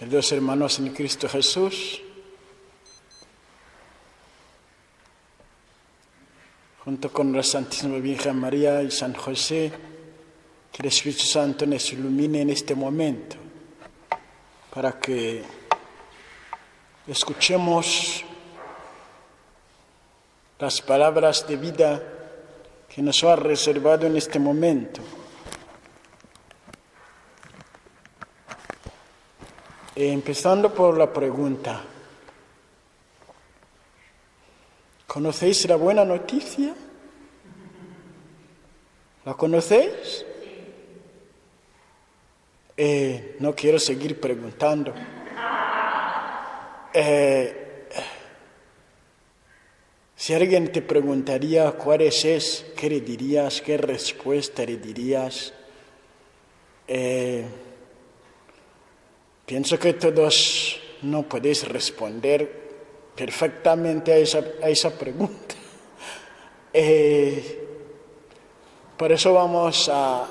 Queridos hermanos en Cristo Jesús, junto con la Santísima Virgen María y San José, que el Espíritu Santo nos ilumine en este momento, para que escuchemos las palabras de vida que nos ha reservado en este momento. Empezando por la pregunta: ¿conocéis la buena noticia? ¿La conocéis? No quiero seguir preguntando. Si alguien te preguntaría cuál es, ¿qué le dirías? ¿Qué respuesta le dirías? Pienso que todos no podéis responder perfectamente a esa pregunta. Por eso vamos a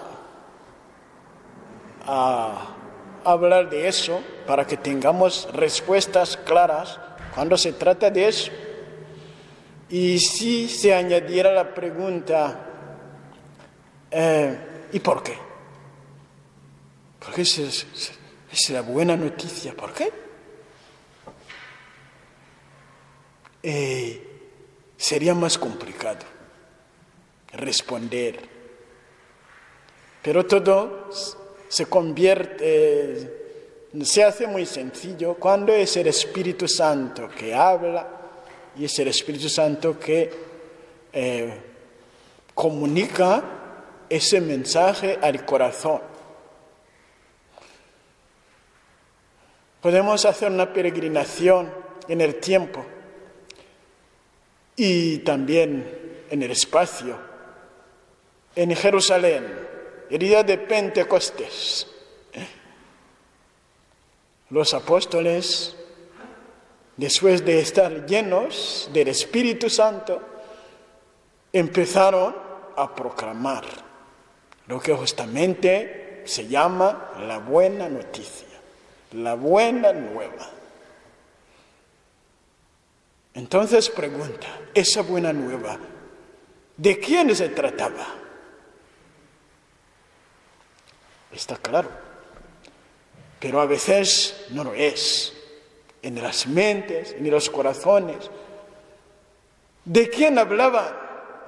hablar de eso, para que tengamos respuestas claras cuando se trata de eso. Y si se añadiera la pregunta, ¿y por qué? Porque es la buena noticia. ¿Por qué? Sería más complicado responder. Pero todo se hace muy sencillo cuando es el Espíritu Santo que habla y es el Espíritu Santo que comunica ese mensaje al corazón. Podemos hacer una peregrinación en el tiempo y también en el espacio. En Jerusalén, el día de Pentecostés, los apóstoles, después de estar llenos del Espíritu Santo, empezaron a proclamar lo que justamente se llama la buena noticia. La buena nueva. Entonces pregunta, esa buena nueva, ¿de quién se trataba? Está claro, pero a veces no lo es. En las mentes, en los corazones. ¿De quién hablaban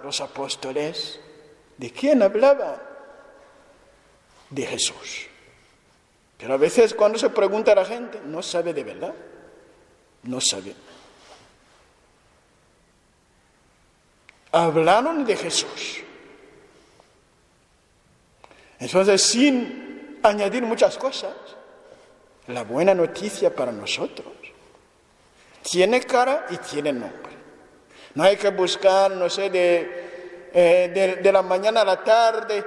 los apóstoles? ¿De quién hablaban? De Jesús. Pero a veces cuando se pregunta a la gente, no sabe de verdad, no sabe. Hablaron de Jesús. Entonces, sin añadir muchas cosas, la buena noticia para nosotros tiene cara y tiene nombre. No hay que buscar, no sé, de la mañana a la tarde.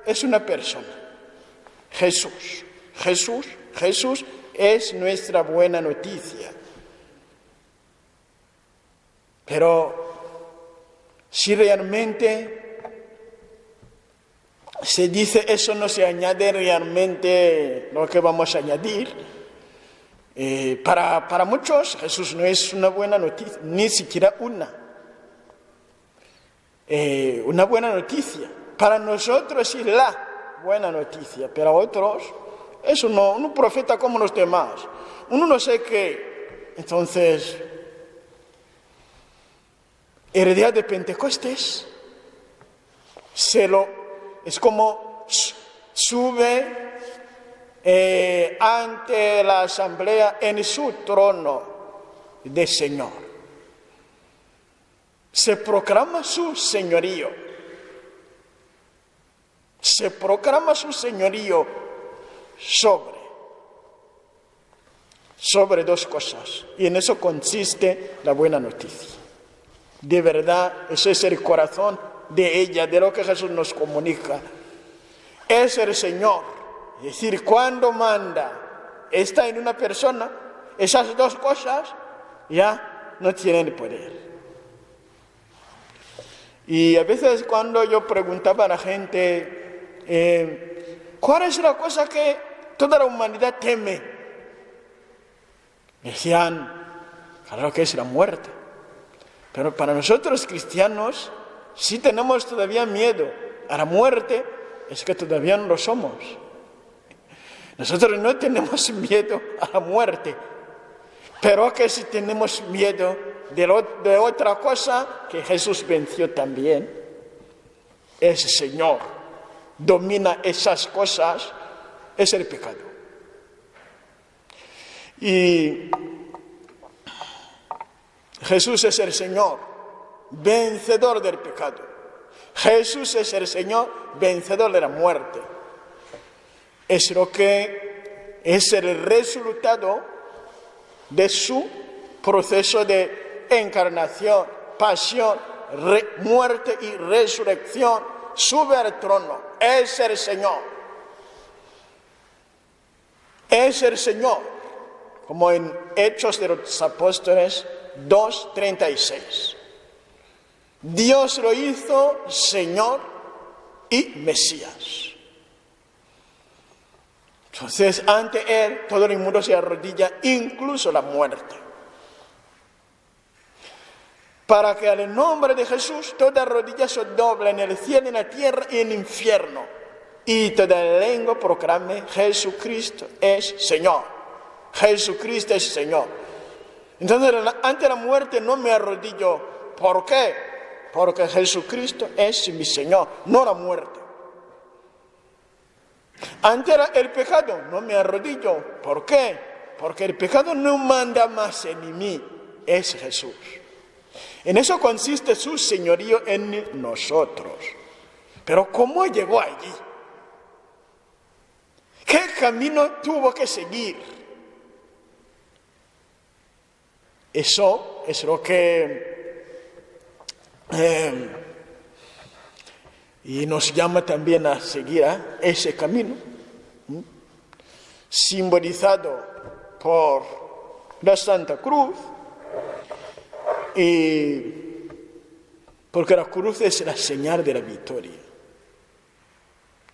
Es una persona, Jesús. Jesús es nuestra buena noticia. Pero si realmente se dice eso, no se añade realmente lo que vamos a añadir. Para muchos Jesús no es una buena noticia, ni siquiera una buena noticia. Para nosotros es la buena noticia, pero a otros eso no, un profeta como los demás, uno no sé qué. Entonces, el día de Pentecostés es como sube ante la asamblea en su trono de Señor. Se proclama su señorío. Se proclama su señorío sobre dos cosas. Y en eso consiste la buena noticia. De verdad, ese es el corazón de ella, de lo que Jesús nos comunica. Es el Señor. Es decir, cuando manda, está en una persona, esas dos cosas ya no tienen poder. Y a veces cuando yo preguntaba a la gente, ¿cuál es la cosa que toda la humanidad teme? Decían, claro que es la muerte. Pero para nosotros cristianos, si tenemos todavía miedo a la muerte, es que todavía no lo somos. Nosotros no tenemos miedo a la muerte, pero que si tenemos miedo de otra cosa que Jesús venció también. Es Señor, domina esas cosas, es el pecado. Y Jesús es el Señor, vencedor del pecado. Jesús es el Señor, vencedor de la muerte. Es lo que es el resultado de su proceso de encarnación, pasión, muerte y resurrección. Sube al trono, es el Señor. Es el Señor, como en Hechos de los Apóstoles 2:36. Dios lo hizo Señor y Mesías. Entonces, ante Él, todo el mundo se arrodilla, incluso la muerte. Para que al nombre de Jesús toda rodilla se doble en el cielo, en la tierra y en el infierno. Y toda lengua proclame: Jesucristo es Señor. Jesucristo es Señor. Entonces, ante la muerte no me arrodillo. ¿Por qué? Porque Jesucristo es mi Señor, no la muerte. Ante el pecado no me arrodillo. ¿Por qué? Porque el pecado no manda más en mí, es Jesús. En eso consiste su señorío en nosotros. Pero ¿cómo llegó allí? ¿Qué camino tuvo que seguir? Eso es lo que y nos llama también a seguir ese camino, simbolizado por la Santa Cruz, y porque la cruz es la señal de la victoria,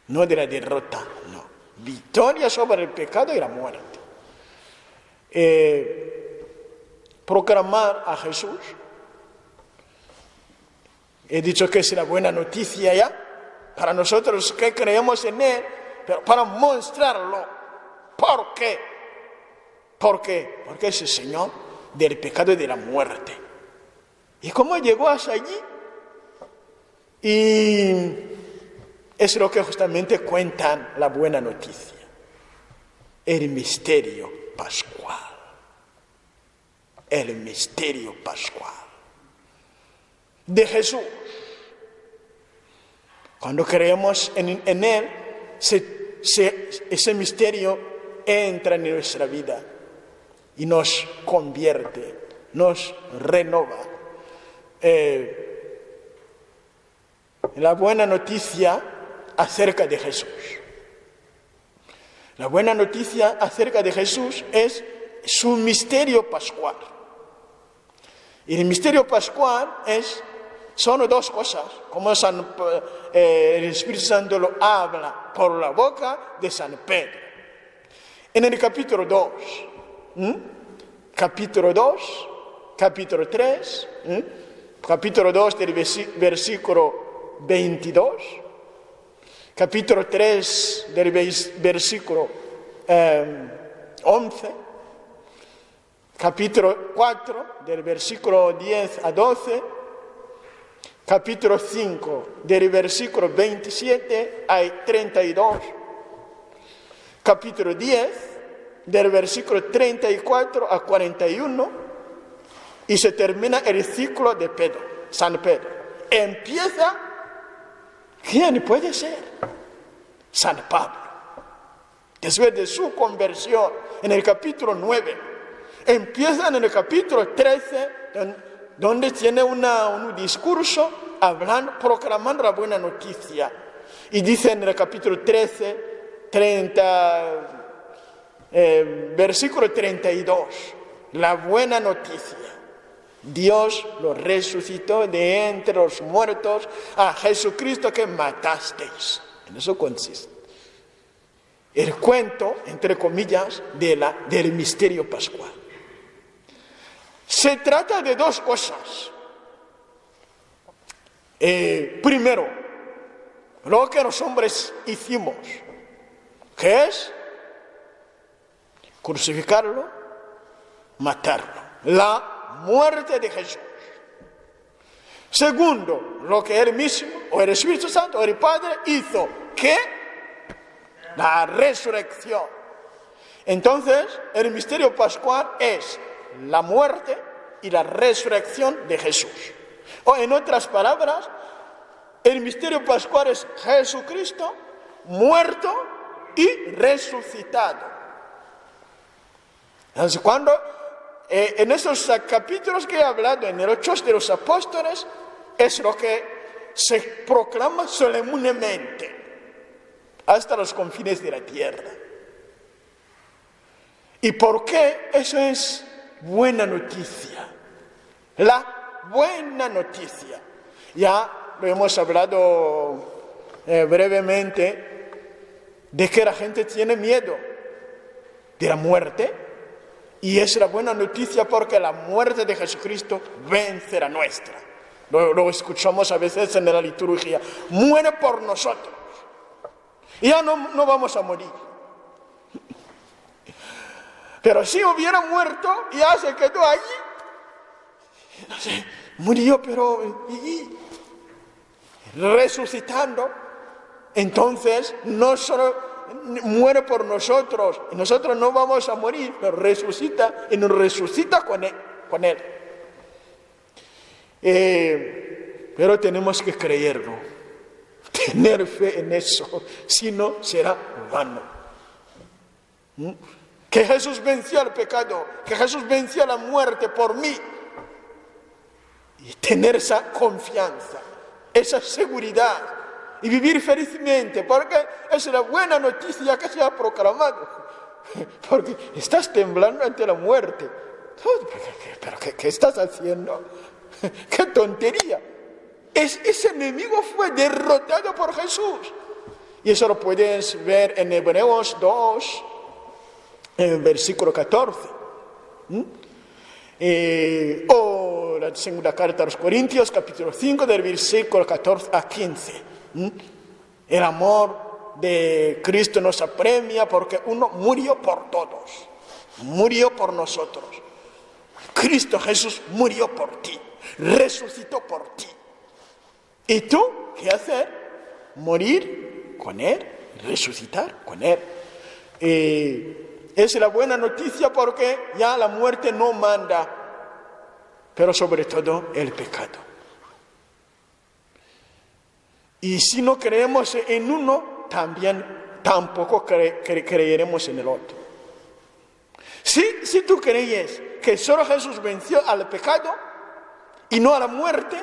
no de la derrota, no. Victoria sobre el pecado y la muerte. Proclamar a Jesús. He dicho que es la buena noticia ya, para nosotros que creemos en Él, pero para mostrarlo. ¿Por qué? ¿Por qué? Porque es el Señor del pecado y de la muerte. ¿Y cómo llegó hasta allí? Y es lo que justamente cuentan la buena noticia. El misterio pascual. El misterio pascual de Jesús. Cuando creemos en Él, ese misterio entra en nuestra vida y nos convierte, nos renova. La buena noticia acerca de Jesús. La buena noticia acerca de Jesús es su misterio pascual. Y el misterio pascual son dos cosas, como el Espíritu Santo lo habla por la boca de San Pedro. En el capítulo 2, capítulo 3, capítulo 2 del versículo 22, capítulo 3 del versículo 11, capítulo 4 del versículo 10 a 12, capítulo 5 del versículo 27 a 32, capítulo 10 del versículo 34 a 41, y se termina el ciclo de Pedro, San Pedro. Empieza, ¿quién puede ser? San Pablo. Después de su conversión en el capítulo 9, empieza en el capítulo 13, donde tiene un discurso proclamando la buena noticia. Y dice en el capítulo 13, versículo 32, la buena noticia. Dios lo resucitó de entre los muertos a Jesucristo que matasteis. En eso consiste el cuento, entre comillas, del misterio pascual. Se trata de dos cosas. Primero, lo que los hombres hicimos, que es crucificarlo, matarlo, la muerte de Jesús. Segundo, lo que él mismo, o el Espíritu Santo, o el Padre hizo, que la resurrección. Entonces, el misterio pascual es la muerte y la resurrección de Jesús. O en otras palabras, el misterio pascual es Jesucristo muerto y resucitado. Entonces, cuando en esos capítulos que he hablado, en el Hechos de los Apóstoles, es lo que se proclama solemnemente hasta los confines de la tierra. ¿Y por qué eso es buena noticia? La buena noticia. Ya lo hemos hablado brevemente de que la gente tiene miedo de la muerte, y es la buena noticia porque la muerte de Jesucristo vence la nuestra. Lo escuchamos a veces en la liturgia. Muere por nosotros. Y ya no vamos a morir. Pero si hubiera muerto, ya se quedó allí. No sé, murió, pero resucitando. Entonces, no solo muere por nosotros, y nosotros no vamos a morir, pero resucita, y nos resucita con él. Pero tenemos que creerlo, tener fe en eso, si no será vano. Que Jesús venció el pecado, que Jesús venció la muerte por mí, y tener esa confianza, esa seguridad, y vivir felizmente, porque es la buena noticia que se ha proclamado. Porque estás temblando ante la muerte. ¿Pero qué estás haciendo? ¡Qué tontería! Ese enemigo fue derrotado por Jesús. Y eso lo puedes ver en Hebreos 2, en el versículo 14. O la segunda carta a los Corintios, capítulo 5, del versículo 14 a 15. El amor de Cristo nos apremia porque uno murió por todos, murió por nosotros. Cristo Jesús murió por ti, resucitó por ti. ¿Y tú qué hacer? Morir con Él, resucitar con Él. Es la buena noticia porque ya la muerte no manda, pero sobre todo el pecado. Y si no creemos en uno, tampoco creeremos en el otro. Si tú crees que solo Jesús venció al pecado y no a la muerte,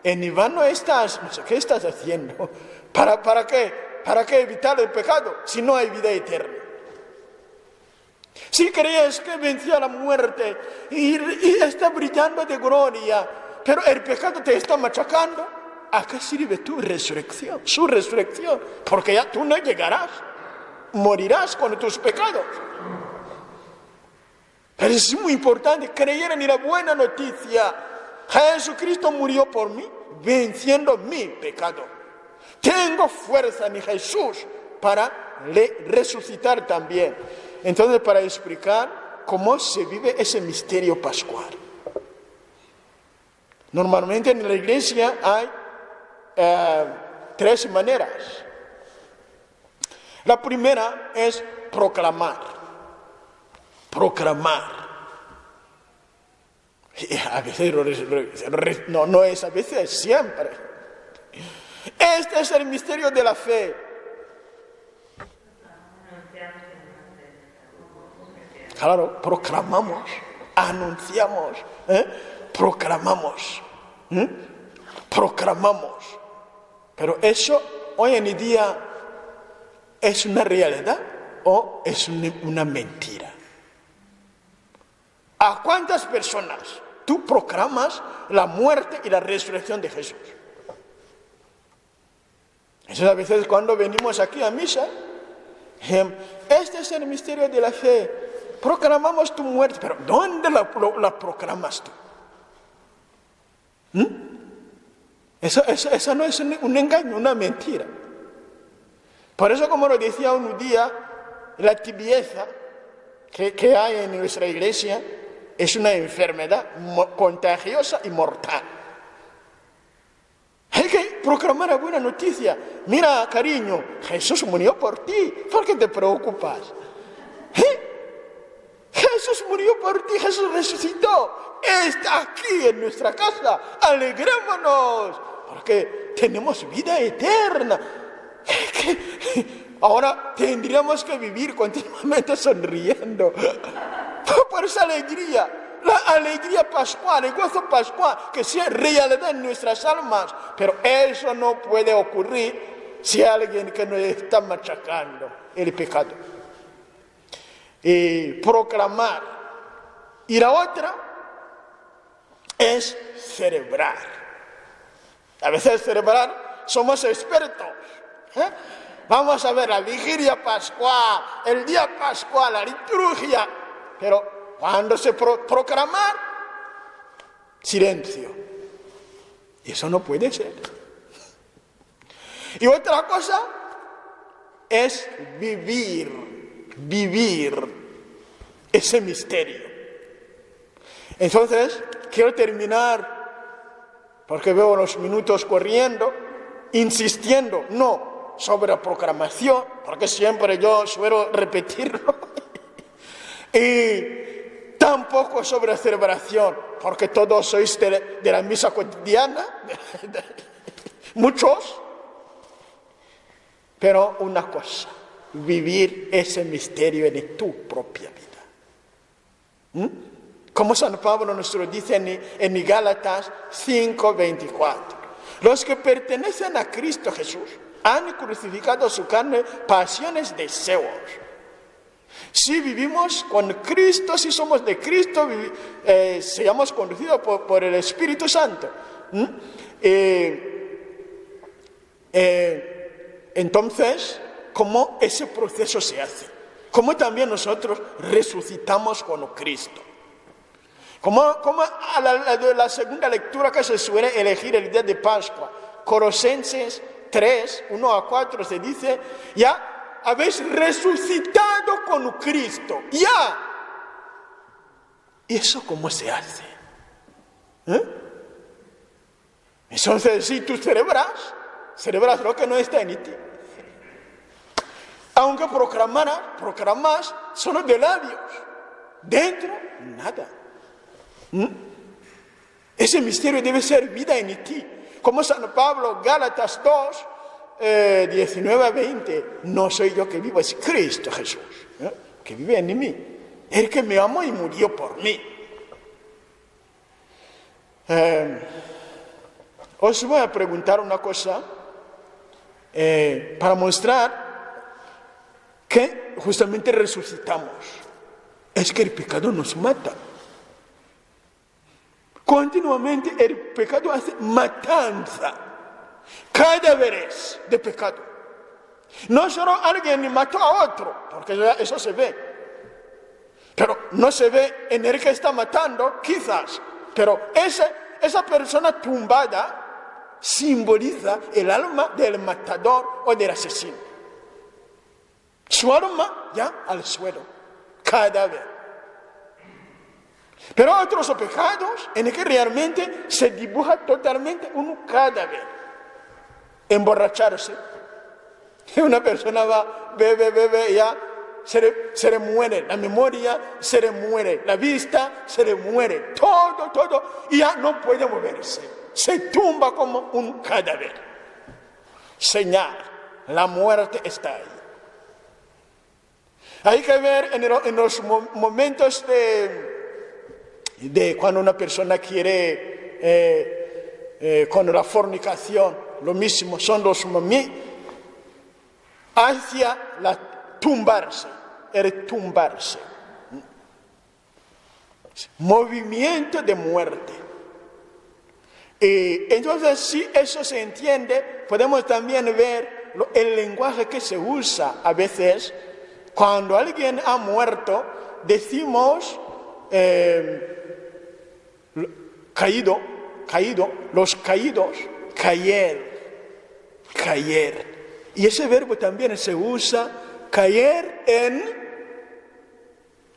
en vano estás. No sé, ¿qué estás haciendo? ¿Para qué? ¿Para qué evitar el pecado si no hay vida eterna? Si crees que venció a la muerte y está brillando de gloria, pero el pecado te está machacando, ¿a qué sirve tu resurrección? Su resurrección, porque ya tú no llegarás, morirás con tus pecados. Pero es muy importante creer en la buena noticia. Jesucristo murió por mí, venciendo mi pecado. Tengo fuerza en Jesús para resucitar también. Entonces, para explicar cómo se vive ese misterio pascual. Normalmente en la iglesia hay tres maneras. La primera es proclamar. Y a veces no es a veces, siempre. Este es el misterio de la fe. Claro, proclamamos, anunciamos, proclamamos. Pero eso hoy en día es una realidad o es una mentira. ¿A cuántas personas tú proclamas la muerte y la resurrección de Jesús? Eso a veces cuando venimos aquí a misa, este es el misterio de la fe. proclamamos tu muerte, pero ¿dónde la proclamas tú? Eso no es un engaño, una mentira. Por eso, como lo decía un día, la tibieza que hay en nuestra iglesia es una enfermedad contagiosa y mortal. Hay que proclamar la buena noticia. Mira, cariño, Jesús murió por ti. ¿Por qué te preocupas? Jesús murió por ti, Jesús resucitó. Está aquí en nuestra casa. Alegrémonos, porque tenemos vida eterna. Ahora tendríamos que vivir continuamente sonriendo por esa alegría. La alegría pascual, el gozo pascual, que sea realidad en nuestras almas. Pero eso no puede ocurrir si hay alguien que nos está machacando el pecado. Y proclamar. Y la otra es celebrar. A veces celebrar somos expertos. Vamos a ver la vigilia pascual, el día pascual, la liturgia. Pero cuando se proclamar, silencio. Y eso no puede ser. Y otra cosa es vivir ese misterio. Entonces, quiero terminar, porque veo los minutos corriendo, insistiendo, no sobre la proclamación, porque siempre yo suelo repetirlo, y tampoco sobre la celebración, porque todos sois de la misa cotidiana, muchos, pero una cosa, vivir ese misterio en tu propia vida. Como San Pablo nos lo dice en Gálatas 5:24. Los que pertenecen a Cristo Jesús han crucificado su carne, pasiones, deseos. Si vivimos con Cristo, si somos de Cristo, seamos conducidos por el Espíritu Santo. Entonces, ¿cómo ese proceso se hace? ¿Cómo también nosotros resucitamos con Cristo? Como a la segunda lectura que se suele elegir el día de Pascua, Colosenses 3, 1-4, se dice, ya habéis resucitado con Cristo, ya. ¿Y eso cómo se hace? Entonces, si tú celebras lo que no está en ti. Aunque proclamas solo de labios, dentro, nada. Ese misterio debe ser vida en ti. Como San Pablo, Gálatas 2, 19-20, no soy yo que vivo, es Cristo Jesús, que vive en mí. El que me amó y murió por mí. Os voy a preguntar una cosa para mostrar que justamente resucitamos. Es que el pecado nos mata. Continuamente el pecado hace matanza, cadáveres de pecado. No solo alguien mató a otro, porque eso se ve, pero no se ve en el que está matando, quizás, pero esa persona tumbada simboliza el alma del matador o del asesino. Su alma ya al suelo, cadáver. Pero otros pecados en el que realmente se dibuja totalmente un cadáver. Emborracharse. Una persona va, bebe, ya se le muere la memoria, se le muere la vista, se le muere todo, y ya no puede moverse. Se tumba como un cadáver. Señal, la muerte está ahí. Hay que ver en los momentos de cuando una persona quiere, con la fornicación, lo mismo, son los momentos hacia el tumbarse. Movimiento de muerte. Entonces, si eso se entiende, podemos también ver el lenguaje que se usa a veces cuando alguien ha muerto. decimos caído, los caídos, caer. Y ese verbo también se usa caer en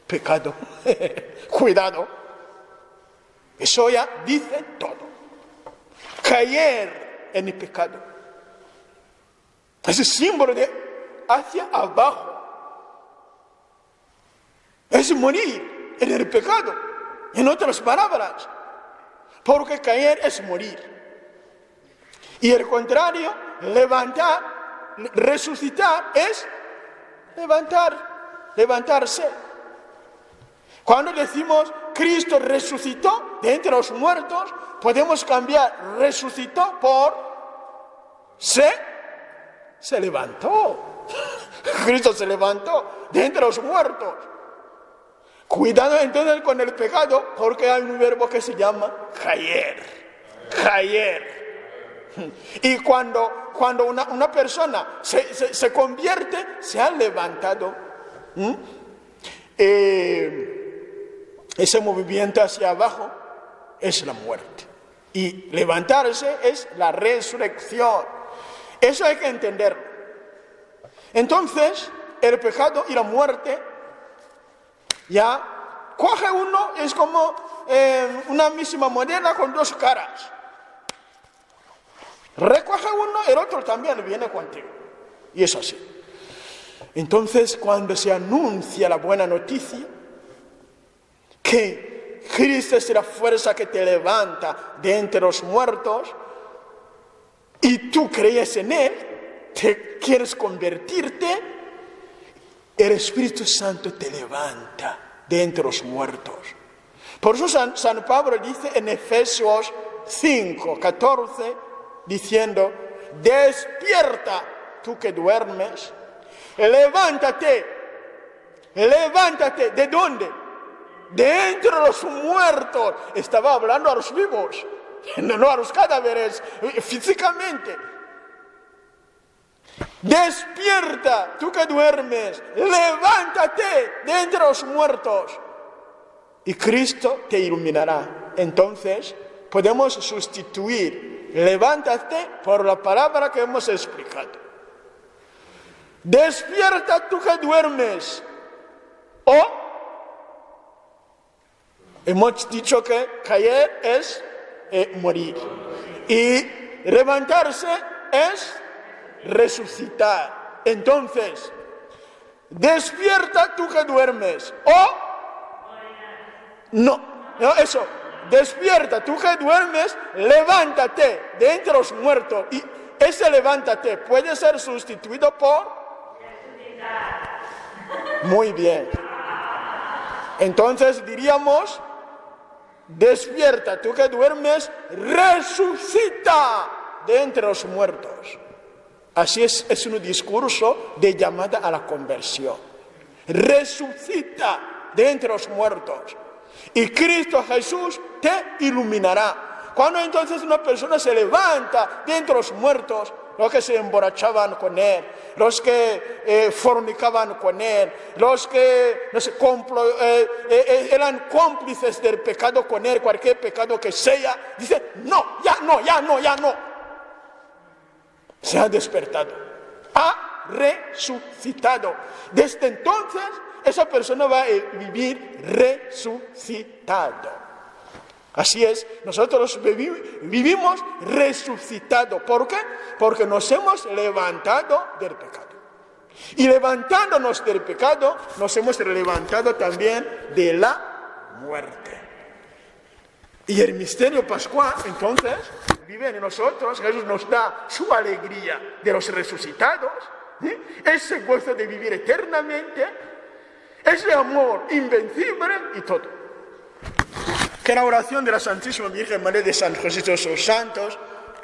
pecado. Cuidado. Eso ya dice todo. Caer en el pecado. Ese símbolo de hacia abajo. Es morir en el pecado. En otras palabras. Porque caer es morir. Y el contrario, levantar, resucitar es levantarse. Cuando decimos Cristo resucitó de entre los muertos, podemos cambiar resucitó por se levantó. Cristo se levantó de entre los muertos. Cuidado entonces con el pecado, porque hay un verbo que se llama caer. Y cuando una persona se convierte, se ha levantado. Ese movimiento hacia abajo es la muerte. Y levantarse es la resurrección. Eso hay que entenderlo. Entonces, el pecado y la muerte ya coge uno, es como una misma moneda con dos caras. Recoge uno, el otro también viene contigo. Y es así. Entonces, cuando se anuncia la buena noticia, que Cristo es la fuerza que te levanta de entre los muertos, y tú crees en Él, te quieres convertirte, el Espíritu Santo te levanta de entre los muertos. Por eso San Pablo dice en Efesios 5:14, diciendo, despierta tú que duermes, levántate, ¿de dónde? De entre los muertos. Estaba hablando a los vivos, no a los cadáveres físicamente. Despierta tú que duermes, levántate de entre los muertos y Cristo te iluminará. Entonces podemos sustituir levántate por la palabra que hemos explicado. Despierta tú que duermes. O hemos dicho que caer es morir. Y levantarse es resucitar. Entonces, despierta tú que duermes. O no, eso. Despierta tú que duermes, levántate de entre los muertos. Y ese levántate puede ser sustituido por muy bien. Entonces diríamos, despierta tú que duermes, resucita de entre los muertos. Así es un discurso de llamada a la conversión. Resucita de entre los muertos. Y Cristo Jesús te iluminará. Cuando entonces una persona se levanta de entre los muertos, los que se emborrachaban con él, los que fornicaban con él, los que eran cómplices del pecado con él, cualquier pecado que sea, dice, ya no. Se ha despertado, ha resucitado. Desde entonces, esa persona va a vivir resucitado. Así es, nosotros vivimos resucitado. ¿Por qué? Porque nos hemos levantado del pecado. Y levantándonos del pecado, nos hemos levantado también de la muerte. Y el misterio pascual, entonces, vive en nosotros. Jesús nos da su alegría de los resucitados, ese gozo de vivir eternamente, ese amor invencible y todo. Que la oración de la Santísima Virgen María de San José y todos los santos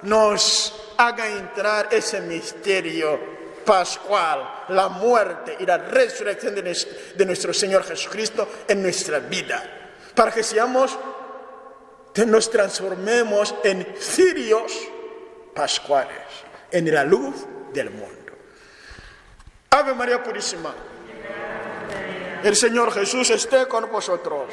nos haga entrar ese misterio pascual, la muerte y la resurrección de nuestro Señor Jesucristo en nuestra vida, para que nos transformemos en cirios pascuales, en la luz del mundo. Ave María Purísima. El Señor Jesús esté con vosotros.